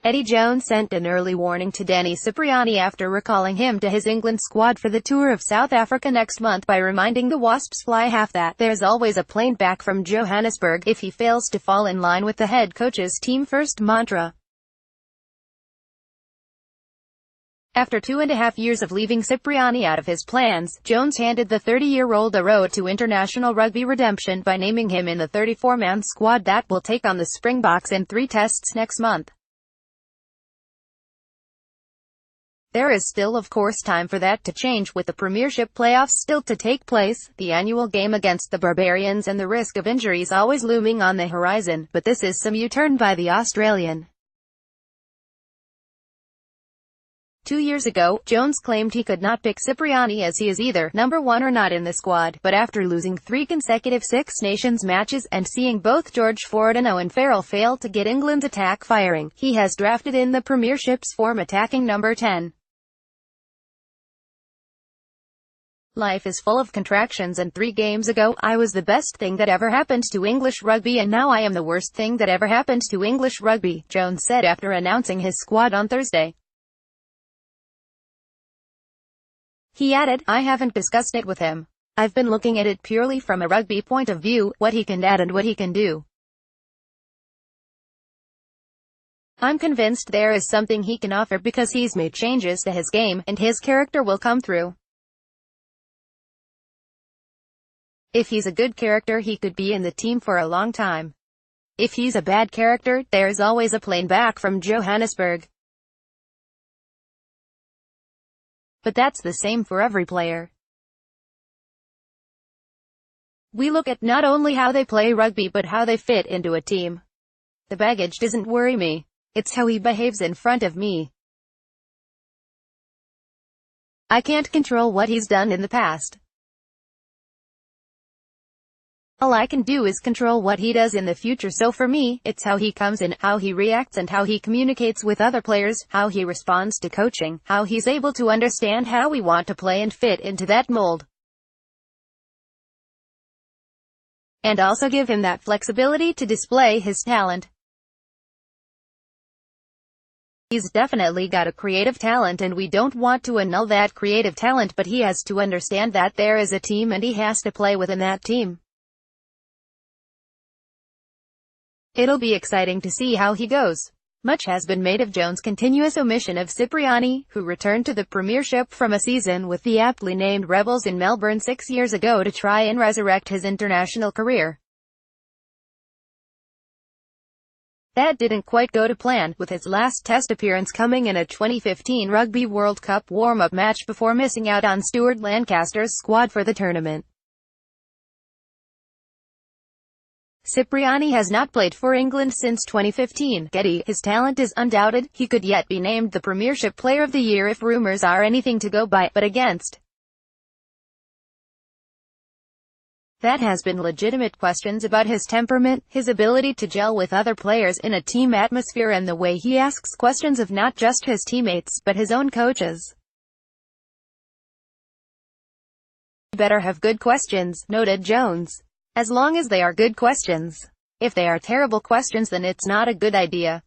Eddie Jones sent an early warning to Danny Cipriani after recalling him to his England squad for the tour of South Africa next month by reminding the Wasps fly half that there's always a plane back from Johannesburg if he fails to fall in line with the head coach's team-first mantra. After 2.5 years of leaving Cipriani out of his plans, Jones handed the 30-year-old a road to international rugby redemption by naming him in the 34-man squad that will take on the Springboks in 3 tests next month. There is still of course time for that to change, with the Premiership playoffs still to take place, the annual game against the Barbarians and the risk of injuries always looming on the horizon, but this is some U-turn by the Australian. 2 years ago, Jones claimed he could not pick Cipriani as he is either number 1 or not in the squad, but after losing 3 consecutive Six Nations matches and seeing both George Ford and Owen Farrell fail to get England's attack firing, he has drafted in the Premiership's form attacking number 10. Life is full of contractions, and 3 games ago, I was the best thing that ever happened to English rugby and now I am the worst thing that ever happened to English rugby, Jones said after announcing his squad on Thursday. He added, "I haven't discussed it with him. I've been looking at it purely from a rugby point of view, what he can add and what he can do. I'm convinced there is something he can offer because he's made changes to his game, and his character will come through. If he's a good character he could be in the team for a long time. If he's a bad character, there's always a plane back from Johannesburg. But that's the same for every player. We look at not only how they play rugby but how they fit into a team. The baggage doesn't worry me. It's how he behaves in front of me. I can't control what he's done in the past. All I can do is control what he does in the future, so for me, it's how he comes in, how he reacts and how he communicates with other players, how he responds to coaching, how he's able to understand how we want to play and fit into that mold. And also give him that flexibility to display his talent. He's definitely got a creative talent and we don't want to annul that creative talent, but he has to understand that there is a team and he has to play within that team. It'll be exciting to see how he goes." Much has been made of Jones' continuous omission of Cipriani, who returned to the Premiership from a season with the aptly named Rebels in Melbourne 6 years ago to try and resurrect his international career. That didn't quite go to plan, with his last Test appearance coming in a 2015 Rugby World Cup warm-up match before missing out on Stuart Lancaster's squad for the tournament. Cipriani has not played for England since 2015. Getty, his talent is undoubted, he could yet be named the Premiership Player of the Year if rumours are anything to go by, but against that has been legitimate questions about his temperament, his ability to gel with other players in a team atmosphere and the way he asks questions of not just his teammates, but his own coaches. "Better have good questions," noted Jones. "As long as they are good questions. If they are terrible questions then it's not a good idea."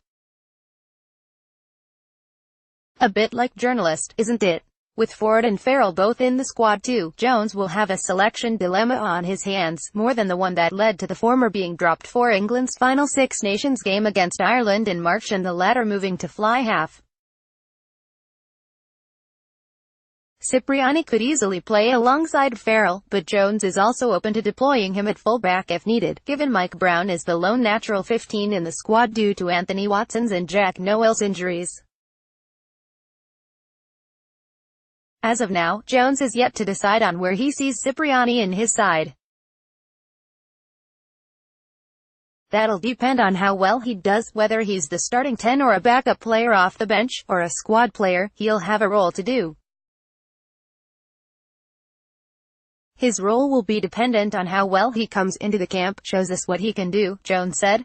A bit like journalist, isn't it? With Ford and Farrell both in the squad too, Jones will have a selection dilemma on his hands, more than the one that led to the former being dropped for England's final Six Nations game against Ireland in March and the latter moving to fly half. Cipriani could easily play alongside Farrell, but Jones is also open to deploying him at fullback if needed, given Mike Brown is the lone natural 15 in the squad due to Anthony Watson's and Jack Noel's injuries. As of now, Jones is yet to decide on where he sees Cipriani in his side. That'll depend on how well he does, whether he's the starting 10 or a backup player off the bench, or a squad player, he'll have a role to do. His role will be dependent on how well he comes into the camp, shows us what he can do, Jones said.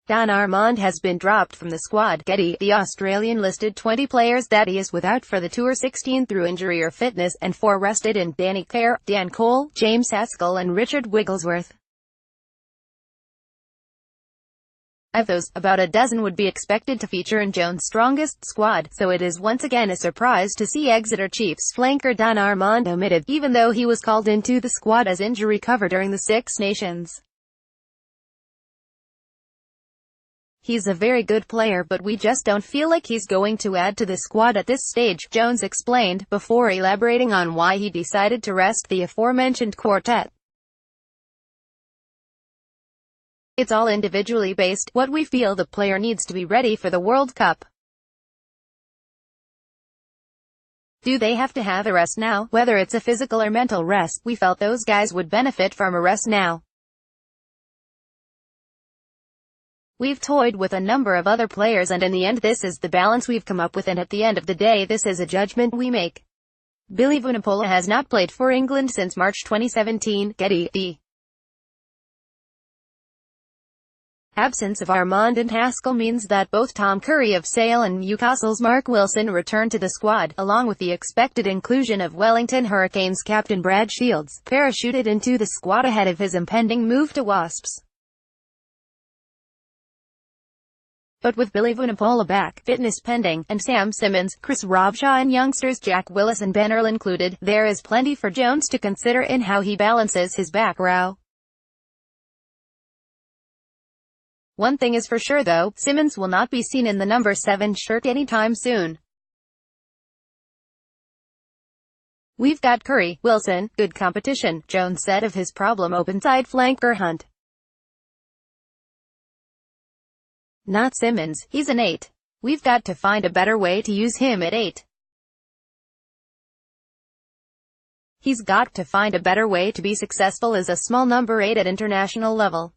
Dan Armand has been dropped from the squad. Getty, the Australian listed 20 players that he is without for the tour, 16 through injury or fitness, and 4 rested in Danny Cipriani, Dan Cole, James Haskell and Richard Wigglesworth. Of those, about a dozen would be expected to feature in Jones' strongest squad, so it is once again a surprise to see Exeter Chiefs flanker Don Armand omitted, even though he was called into the squad as injury cover during the Six Nations. He's a very good player, but we just don't feel like he's going to add to the squad at this stage, Jones explained, before elaborating on why he decided to rest the aforementioned quartet. It's all individually based, what we feel the player needs to be ready for the World Cup. Do they have to have a rest now? Whether it's a physical or mental rest, we felt those guys would benefit from a rest now. We've toyed with a number of other players and in the end this is the balance we've come up with, and at the end of the day this is a judgment we make. Billy Vunipola has not played for England since March 2017. Getty. The absence of Armand and Haskell means that both Tom Curry of Sale and Newcastle's Mark Wilson return to the squad, along with the expected inclusion of Wellington Hurricanes captain Brad Shields, parachuted into the squad ahead of his impending move to Wasps. But with Billy Vunipola back, fitness pending, and Sam Simmons, Chris Robshaw and youngsters Jack Willis and Ben Earl included, there is plenty for Jones to consider in how he balances his back row. One thing is for sure though, Simmons will not be seen in the number 7 shirt anytime soon. We've got Curry, Wilson, good competition, Jones said of his problem open-side flanker Hunt. Not Simmons, he's an 8. We've got to find a better way to use him at 8. He's got to find a better way to be successful as a small number 8 at international level.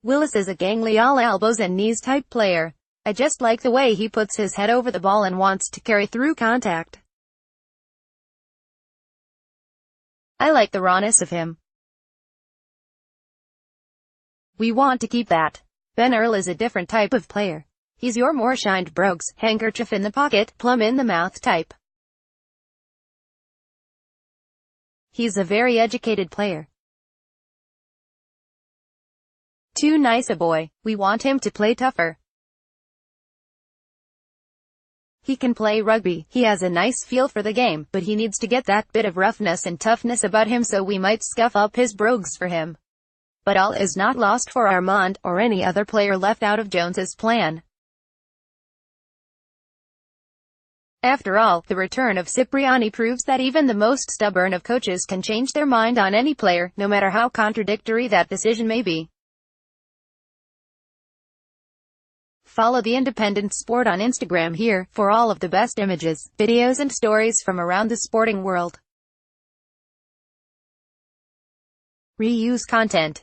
Willis is a gangly all elbows and knees type player. I just like the way he puts his head over the ball and wants to carry through contact. I like the rawness of him. We want to keep that. Ben Earl is a different type of player. He's your more shined brogues, handkerchief in the pocket, plum in the mouth type. He's a very educated player. Too nice a boy. We want him to play tougher. He can play rugby, he has a nice feel for the game, but he needs to get that bit of roughness and toughness about him, so we might scuff up his brogues for him. But all is not lost for Armand, or any other player left out of Jones's plan. After all, the return of Cipriani proves that even the most stubborn of coaches can change their mind on any player, no matter how contradictory that decision may be. Follow the Independent Sport on Instagram here, for all of the best images, videos and stories from around the sporting world. Reuse content.